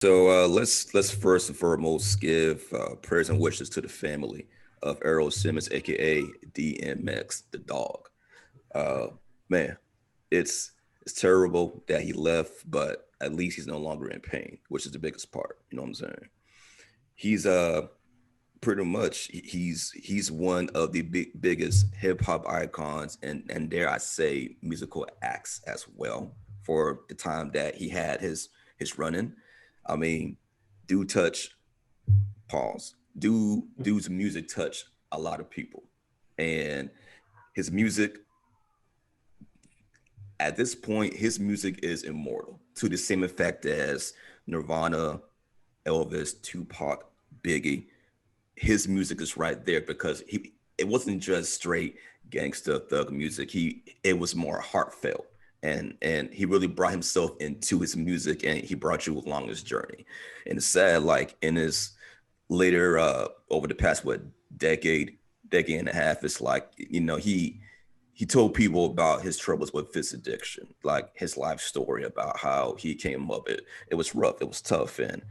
So let's first and foremost give prayers and wishes to the family of Errol Simmons, aka DMX, the dog. Uh, man, it's it's terrible that he left, but at least he's no longer in pain, which is the biggest part. You know what I'm saying? He's pretty much he's one of the biggest hip hop icons and dare I say musical acts as well for the time that he had his running. I mean, do touch pause. Dude's music touched a lot of people, and his music at this point, his music is immortal to the same effect as Nirvana, Elvis, Tupac, Biggie. His music is right there because he it wasn't just straight gangster thug music. It was more heartfelt and he really brought himself into his music and he brought you along his journey. And it's sad, like in his later over the past decade, decade and a half, it's like, he told people about his troubles with his addiction, like his life story about how he came up. It was rough, it was tough, and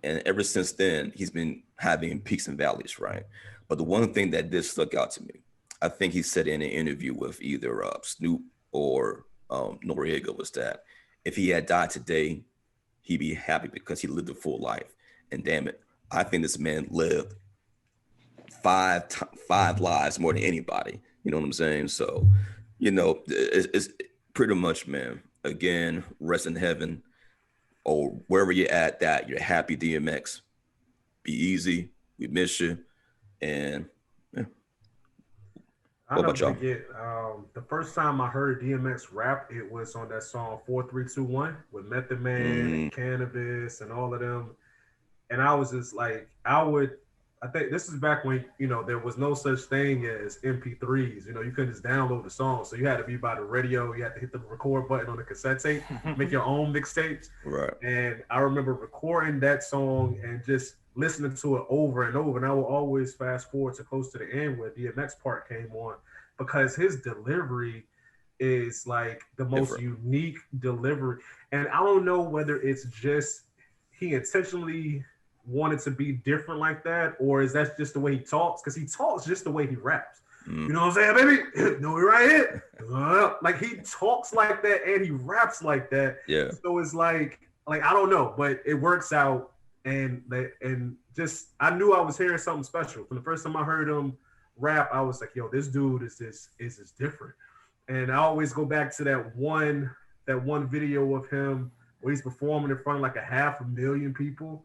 ever since then he's been having peaks and valleys, right? But the one thing that did stuck out to me, I think he said in an interview with either Snoop or Noriega, was that if he had died today, he'd be happy because he lived a full life. And damn it, I think this man lived five lives more than anybody. You know what I'm saying? So, it's pretty much, man. Again, rest in heaven or wherever you're at. That you're happy, DMX. Be easy. We miss you. And yeah. I What never about y'all? forget the first time I heard DMX rap. It was on that song 4321 with Method Man Mm, and Cannabis and all of them. And I was just like, I would. I think this is back when there was no such thing as MP3s. You couldn't just download the song, so you had to be by the radio. You had to hit the record button on the cassette tape, make your own mixtapes. right. And I remember recording that song and just listening to it over and over. And I will always fast forward to close to the end where DMX part came on because his delivery is like the most Different. unique delivery. And I don't know whether it's just he intentionally wanted to be different like that, or is that just the way he talks? Because he talks just the way he raps. You know Mm, what I'm saying, baby? No, we right here. Like he talks like that and he raps like that. yeah. So it's like I don't know, but it works out. And just I knew I was hearing something special from the first time I heard him rap. I was like, yo, this dude is different. And I always go back to that one video of him where he's performing in front of like a 500,000 people.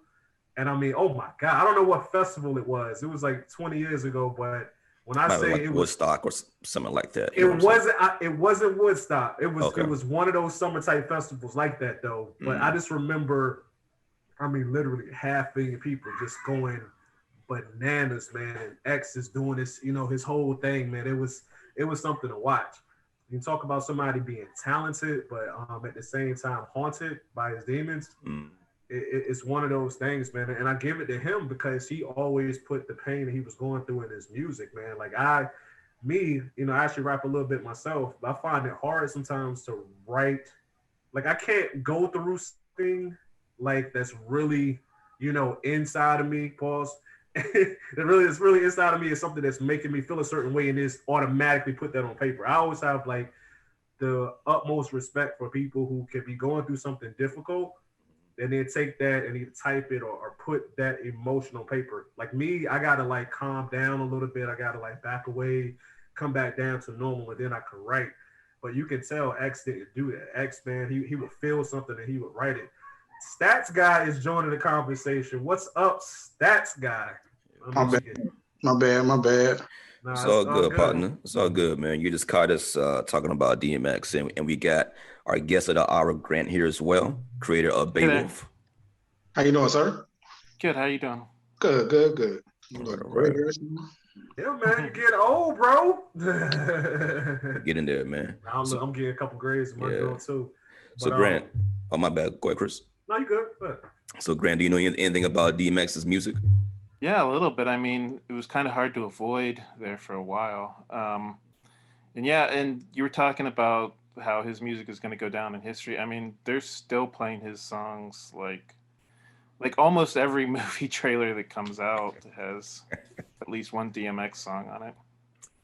And I mean, oh my God, I don't know what festival it was. It was like 20 years ago, but when I Might be say like it was Woodstock or something like that. You know what it I'm saying? wasn't. It wasn't Woodstock. It was. It Okay. was one of those summer type festivals like that, though. But I Mm, just remember. I mean, literally 500,000 people just going bananas, man. And X is doing this. His whole thing, man. It was something to watch. You can talk about somebody being talented, but at the same time haunted by his demons. mm, It's one of those things, man. And I give it to him because he always put the pain that he was going through in his music, man. Like I actually rap a little bit myself, but I find it hard sometimes to write. Like I can't go through something like that's really, inside of me. Pause. It's really inside of me is something that's making me feel a certain way, and just automatically put that on paper. I always have like the utmost respect for people who can be going through something difficult and then take that and either type it or put that emotion on paper. Like me, I gotta like calm down a little bit. I gotta like back away, come back down to normal, and then I can write. But you can tell X didn't do that. X, man, he would feel something and he would write it. Stats guy is joining the conversation. What's up, stats guy? Let My me bad, get. my bad, my bad. It's Nah, it's all all good, good. partner. It's all good, man. You just caught us talking about DMX, and we got our guest of the hour, Grant, here as well, creator of Hey there. Beowulf. How you doing, sir? Good. How you doing? Good, good, good. I'm All right, doing all great, right. guys. Yeah, man, you get old, bro. Get in there, man. I'm, So, I'm getting a couple grades in my yeah. joint too. So, But Grant, oh, my bad. Go ahead, Chris. no, you good. But So, Grant, do you know anything about DMX's music? Yeah, a little bit. I mean, it was kind of hard to avoid there for a while. And yeah, and you were talking about how his music is going to go down in history. I mean, they're still playing his songs like Like almost every movie trailer that comes out has at least one DMX song on it.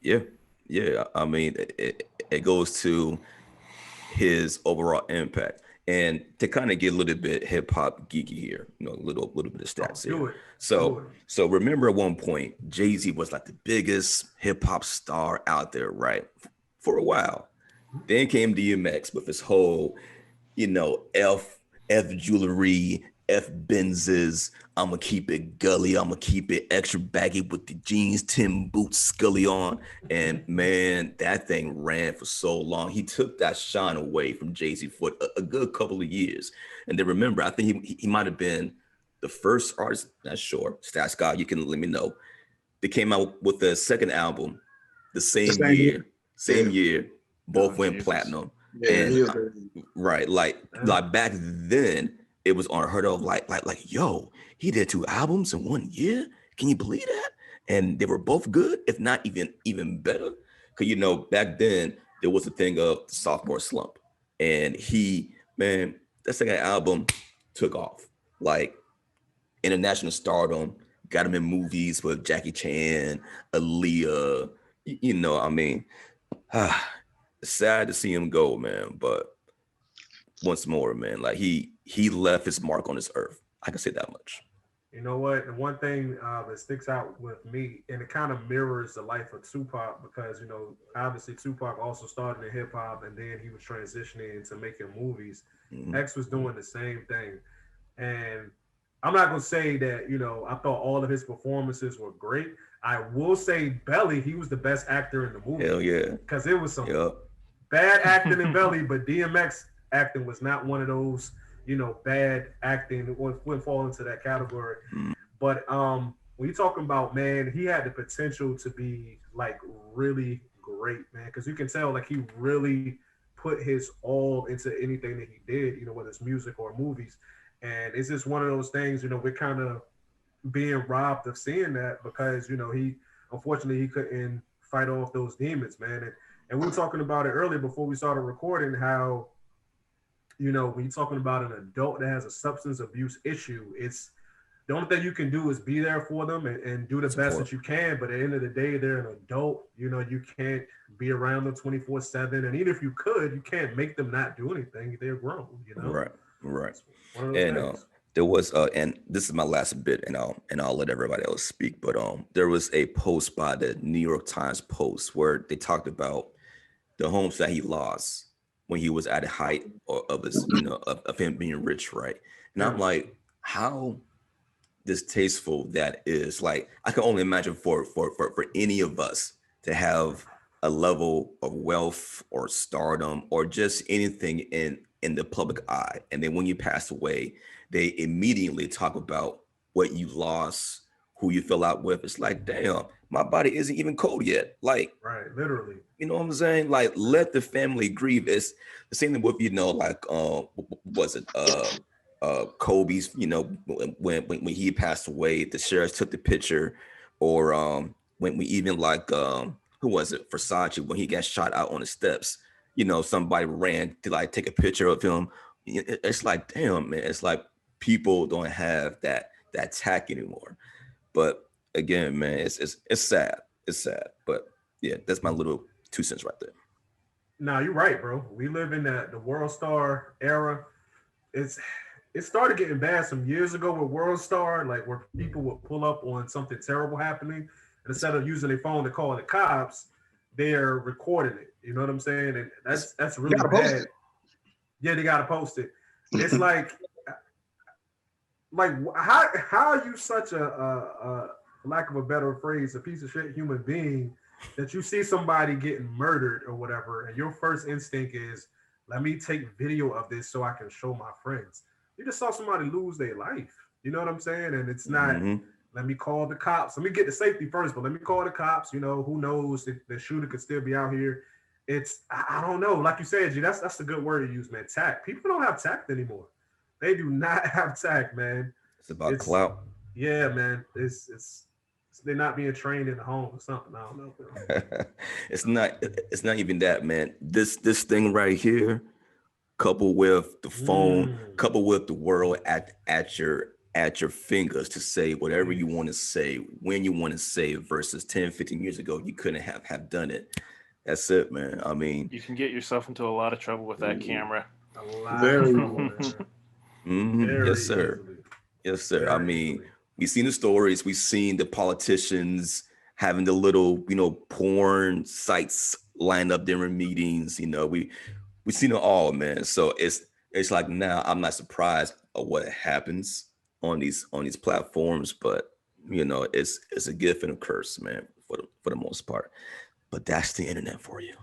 Yeah, yeah. I mean, it goes to his overall impact. And to kind of get a little bit hip hop geeky here, you know, a little bit of Oh, stats do here. it. Do So it. so remember at one point, Jay-Z was like the biggest hip hop star out there, right? For a while. Then came DMX with his whole, you know, F jewelry, F Benzes. I'ma keep it gully. I'ma keep it extra baggy with the jeans, Tim boots, Scully on. And man, that thing ran for so long. He took that shine away from Jay-Z for a good couple of years. And then remember, I think he might have been the first artist, not sure, Stats God, you can let me know. They came out with the second album the The same same year. year, same Yeah. year, Oh, both went Jesus. platinum. Yeah, And he is. right, like back then, it was unheard of. Like, yo, he did two albums in 1 year. Can you believe that? And they were both good, if not even better. Because you know, back then there was a thing of the sophomore slump, and man, that second album took off. Like international stardom, got him in movies with Jackie Chan, Aaliyah. You know, I mean, it's sad to see him go, man. But once more, man, like he left his mark on this earth. I can say that much. You know what? And one thing that sticks out with me, and it kind of mirrors the life of Tupac, because you know, obviously Tupac also started in hip hop, and then he was transitioning into making movies. Mhm. X was doing the same thing, and I'm not gonna say that you know I thought all of his performances were great. I will say Belly, he was the best actor in the movie Hell yeah. because it was some Yep. bad acting in Belly, but DMX acting was not one of those, you know, bad acting. It wouldn't fall into that category. Mm. But when you're talking about, man, he had the potential to be like really great, man, because you can tell like he really put his all into anything that he did, you know, whether it's music or movies. And it's just one of those things, you know, we're kind of being robbed of seeing that because, you know, he unfortunately he couldn't fight off those demons, man. And we were talking about it earlier before we started recording how, you know, when you're talking about an adult that has a substance abuse issue, it's the only thing you can do is be there for them and do the best Support. that you can. But at the end of the day, they're an adult. You know, you can't be around them 24/7. And even if you could, you can't make them not do anything. They're grown, you know? Right. Right. It's one of those And things. there was and this is my last bit, and I'll let everybody else speak. But there was a post by the New York Times Post where they talked about the homes that he lost when he was at the height of his, you know, of him being rich, right? And I'm Yeah. like, how distasteful that is. Like, I can only imagine for any of us to have a level of wealth or stardom or just anything in the public eye, and then when you pass away, they immediately talk about what you lost, who you fell out with. It's like, damn, my body isn't even cold yet. Like, Right. Literally. you know what I'm saying? Like, let the family grieve. It's the same thing with, you know, like was it Kobe's, you know, when he passed away, the sheriff took the picture, or when we even like who was it, Versace, when he got shot out on the steps, you know, somebody ran to like take a picture of him. It's like, damn, man, it's like people don't have that tact anymore. But again, man, it's sad. It's sad. But yeah, that's my little 2 cents right there. No, you're right, bro. We live in the world star era. It's it started getting bad some years ago with World Star, like where people would pull up on something terrible happening, and instead of using their phone to call the cops, they're recording it. You know what I'm saying? And that's You really gotta post bad. it. Yeah, they gotta post it. It's like how are you such a for lack of a better phrase, a piece of shit human being that you see somebody getting murdered or whatever, and your first instinct is, let me take video of this so I can show my friends. You just saw somebody lose their life. You know what I'm saying? And it's not, Mhm. let me call the cops. Let me get the safety first, but let me call the cops. You know, who knows if the shooter could still be out here. It's I don't know. Like you said, G, that's a good word to use, man. Tact. People don't have tact anymore. They do not have tact, man. It's about It's clout. yeah, man. It's they're not being trained in the home or something. I don't know. It's not even that, man. This thing right here, coupled with the phone, Mm, coupled with the world at at your fingers to say whatever you want to say when you want to say it, versus 10, 15 years ago you couldn't have done it. That's it, man. I mean, You can get yourself into a lot of trouble with that camera. A lot of Very trouble, much. man. yes, Very sir. easily. Yes, sir. I Very mean, easily. we've seen the stories. We've seen the politicians having the little, porn sites lined up during meetings. We've seen it all, man. So it's like now I'm not surprised of what happens on these platforms, but it's a gift and a curse, man, for the most part. But that's the internet for you.